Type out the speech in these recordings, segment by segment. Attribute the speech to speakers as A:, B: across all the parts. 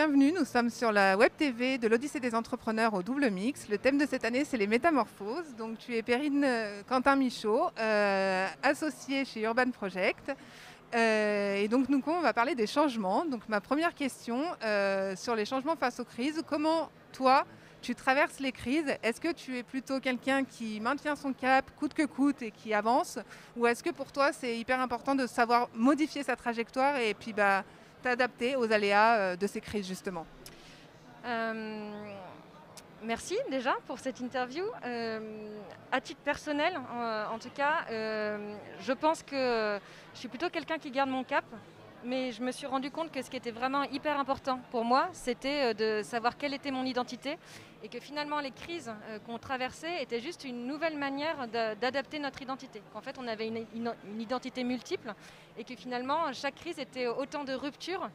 A: bienvenue. Nous sommes sur la Web TV de l'Odyssée des entrepreneurs au double mix. Le thème de cette année, c'est les métamorphoses. Donc, tu es Perrine Quentin-Michaud, associée chez Urban Project. Et donc, nous, on va parler des changements. Donc, ma première question sur les changements face aux crises. Comment, toi, tu traverses les crises? Est-ce que tu es plutôt quelqu'un qui maintient son cap coûte que coûte et qui avance? Ou est-ce que pour toi, c'est hyper important de savoir modifier sa trajectoire et puis t'adapter aux aléas de ces crises, justement?
B: Merci déjà pour cette interview. À titre personnel, en tout cas, je pense que je suis plutôt quelqu'un qui garde mon cap. Mais je me suis rendu compte que ce qui était vraiment hyper important pour moi, c'était de savoir quelle était mon identité et que finalement les crises qu'on traversait étaient juste une nouvelle manière d'adapter notre identité. Qu'en fait on avait une identité multiple et que finalement chaque crise était autant de ruptures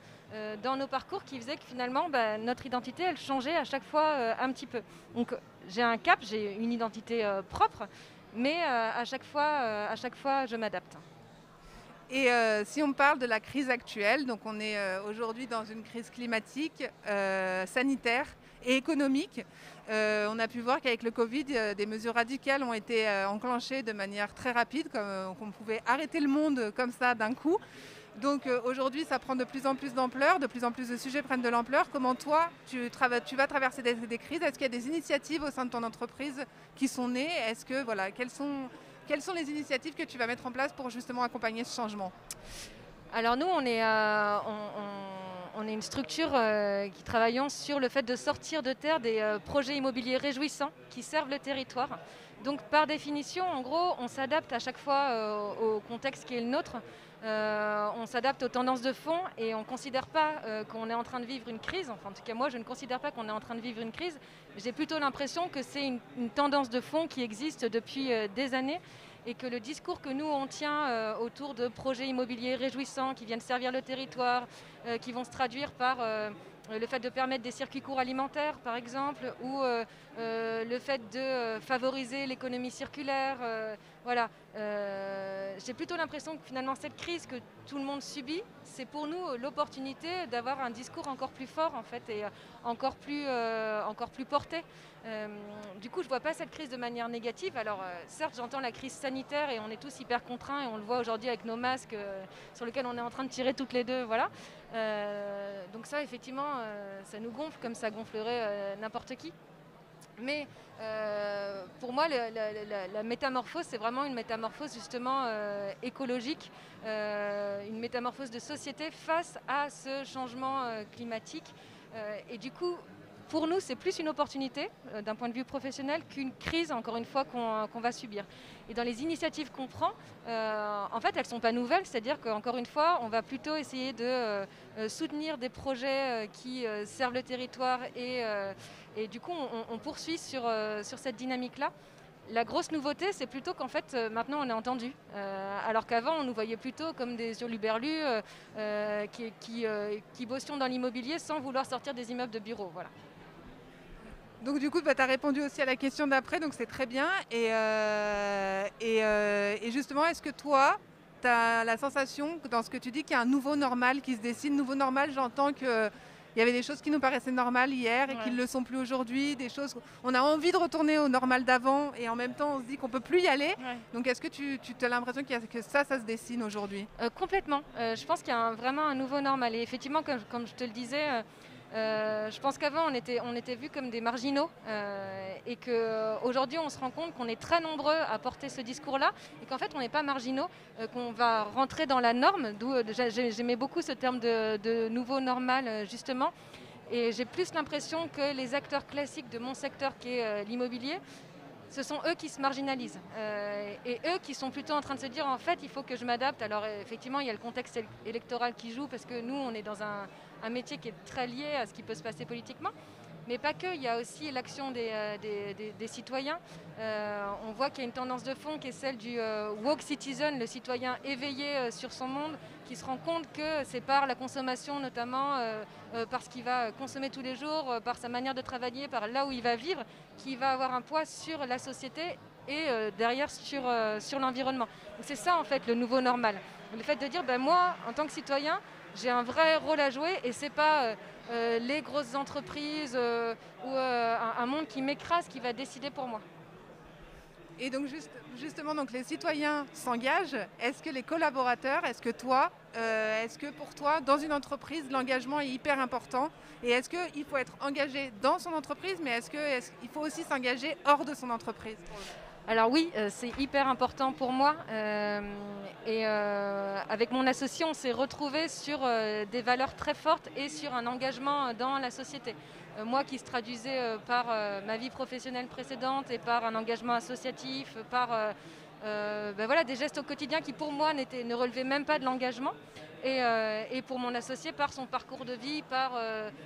B: dans nos parcours qui faisaient que finalement notre identité elle changeait à chaque fois un petit peu. Donc j'ai un cap, j'ai une identité propre, mais à chaque fois je m'adapte.
A: Et si on parle de la crise actuelle, donc on est aujourd'hui dans une crise climatique, sanitaire et économique. On a pu voir qu'avec le Covid, des mesures radicales ont été enclenchées de manière très rapide, comme qu'on pouvait arrêter le monde comme ça d'un coup. Donc aujourd'hui, ça prend de plus en plus d'ampleur, de plus en plus de sujets prennent de l'ampleur. Comment toi, tu vas traverser des crises? Est-ce qu'il y a des initiatives au sein de ton entreprise qui sont nées? Est-ce que, voilà, quelles sont les initiatives que tu vas mettre en place pour justement accompagner ce changement?
B: Alors nous, on est une structure qui travaillons sur le fait de sortir de terre des projets immobiliers réjouissants qui servent le territoire. Donc par définition, en gros, on s'adapte à chaque fois au contexte qui est le nôtre. On s'adapte aux tendances de fond et on ne considère pas qu'on est en train de vivre une crise. Enfin, en tout cas, moi, je ne considère pas qu'on est en train de vivre une crise. J'ai plutôt l'impression que c'est une tendance de fond qui existe depuis des années et que le discours que nous, on tient autour de projets immobiliers réjouissants qui viennent servir le territoire, qui vont se traduire par le fait de permettre des circuits courts alimentaires, par exemple, ou le fait de favoriser l'économie circulaire. Voilà. J'ai plutôt l'impression que finalement cette crise que tout le monde subit, c'est pour nous l'opportunité d'avoir un discours encore plus fort en fait et encore plus porté. Du coup, je ne vois pas cette crise de manière négative. Alors, certes, j'entends la crise sanitaire et on est tous hyper contraints et on le voit aujourd'hui avec nos masques sur lesquels on est en train de tirer toutes les deux. Voilà. Donc ça, effectivement, ça nous gonfle comme ça gonflerait n'importe qui. Mais pour moi, la métamorphose, c'est vraiment une métamorphose justement écologique, une métamorphose de société face à ce changement climatique. Et du coup, pour nous, c'est plus une opportunité d'un point de vue professionnel qu'une crise, encore une fois, qu'on va subir. Et dans les initiatives qu'on prend, en fait, elles ne sont pas nouvelles, c'est-à-dire qu'encore une fois, on va plutôt essayer de soutenir des projets qui servent le territoire et du coup, on poursuit sur cette dynamique-là. La grosse nouveauté, c'est plutôt qu'en fait, maintenant, on est entendu. Alors qu'avant, on nous voyait plutôt comme des hurluberlus qui bossions dans l'immobilier sans vouloir sortir des immeubles de bureaux. Voilà.
A: Donc du coup, tu as répondu aussi à la question d'après, donc c'est très bien. Et justement, est-ce que toi, tu as la sensation, dans ce que tu dis, qu'il y a un nouveau normal qui se dessine? Nouveau normal, j'entends qu'il y avait des choses qui nous paraissaient normales hier et qui ne le sont plus aujourd'hui, des choses... On a envie de retourner au normal d'avant et en même temps, on se dit qu'on ne peut plus y aller. Ouais. Donc est-ce que tu as l'impression que ça se dessine aujourd'hui?
B: Complètement. Je pense qu'il y a vraiment un nouveau normal. Et effectivement, comme je te le disais... je pense qu'avant, on était vus comme des marginaux et qu'aujourd'hui, on se rend compte qu'on est très nombreux à porter ce discours-là et qu'en fait, on n'est pas marginaux, qu'on va rentrer dans la norme, d'où j'aimais beaucoup ce terme de nouveau normal, justement. Et j'ai plus l'impression que les acteurs classiques de mon secteur, qui est l'immobilier, ce sont eux qui se marginalisent et eux qui sont plutôt en train de se dire en fait il faut que je m'adapte. Alors effectivement il y a le contexte électoral qui joue parce que nous on est dans un métier qui est très lié à ce qui peut se passer politiquement, mais pas que, il y a aussi l'action des citoyens. On voit qu'il y a une tendance de fond qui est celle du woke citizen, le citoyen éveillé sur son monde, qui se rend compte que c'est par la consommation notamment, par ce qu'il va consommer tous les jours, par sa manière de travailler, par là où il va vivre, qui va avoir un poids sur la société et derrière sur l'environnement. Donc c'est ça en fait le nouveau normal. Le fait de dire moi en tant que citoyen, j'ai un vrai rôle à jouer et c'est pas les grosses entreprises ou un monde qui m'écrase qui va décider pour moi.
A: Et donc justement, donc les citoyens s'engagent. Est-ce que les collaborateurs, est-ce que toi, est-ce que pour toi, dans une entreprise, l'engagement est hyper important? Et est-ce qu'il faut être engagé dans son entreprise, mais est-ce qu'il faut aussi s'engager hors de son entreprise?
B: Alors oui, c'est hyper important pour moi. Avec mon associé, on s'est retrouvés sur des valeurs très fortes et sur un engagement dans la société. Moi qui se traduisait par ma vie professionnelle précédente et par un engagement associatif, par voilà, des gestes au quotidien qui pour moi ne relevaient même pas de l'engagement. Et pour mon associé, par son parcours de vie, par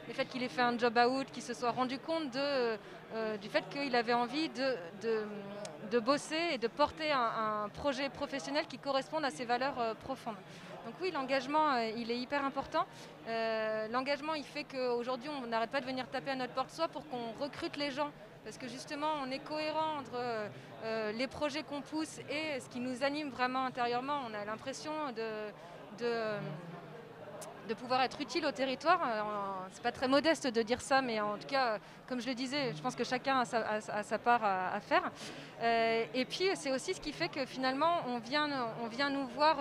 B: le fait qu'il ait fait un job out, qu'il se soit rendu compte du fait qu'il avait envie de bosser et de porter un projet professionnel qui corresponde à ses valeurs profondes. Donc oui, l'engagement, il est hyper important. L'engagement, il fait qu'aujourd'hui, on n'arrête pas de venir taper à notre porte, soit pour qu'on recrute les gens, parce que justement, on est cohérent entre les projets qu'on pousse et ce qui nous anime vraiment intérieurement. On a l'impression de pouvoir être utile au territoire. C'est pas très modeste de dire ça, mais en tout cas, comme je le disais, je pense que chacun a sa part à faire. Et puis, c'est aussi ce qui fait que finalement, on vient nous voir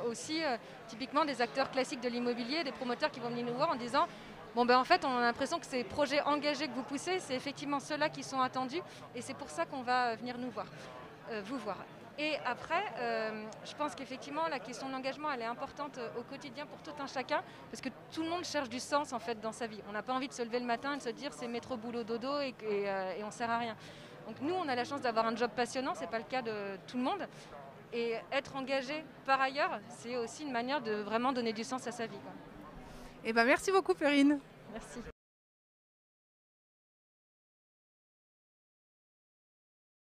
B: aussi, typiquement des acteurs classiques de l'immobilier, des promoteurs qui vont venir nous voir en disant bon ben en fait, on a l'impression que ces projets engagés que vous poussez, c'est effectivement ceux-là qui sont attendus, et c'est pour ça qu'on va venir vous voir. Et après, je pense qu'effectivement, la question de l'engagement, elle est importante au quotidien pour tout un chacun, parce que tout le monde cherche du sens en fait dans sa vie. On n'a pas envie de se lever le matin et de se dire c'est métro, boulot, dodo et on ne sert à rien. Donc nous, on a la chance d'avoir un job passionnant, c'est pas le cas de tout le monde. Et être engagé par ailleurs, c'est aussi une manière de vraiment donner du sens à sa vie, quoi.
A: Eh ben, merci beaucoup, Perrine.
B: Merci.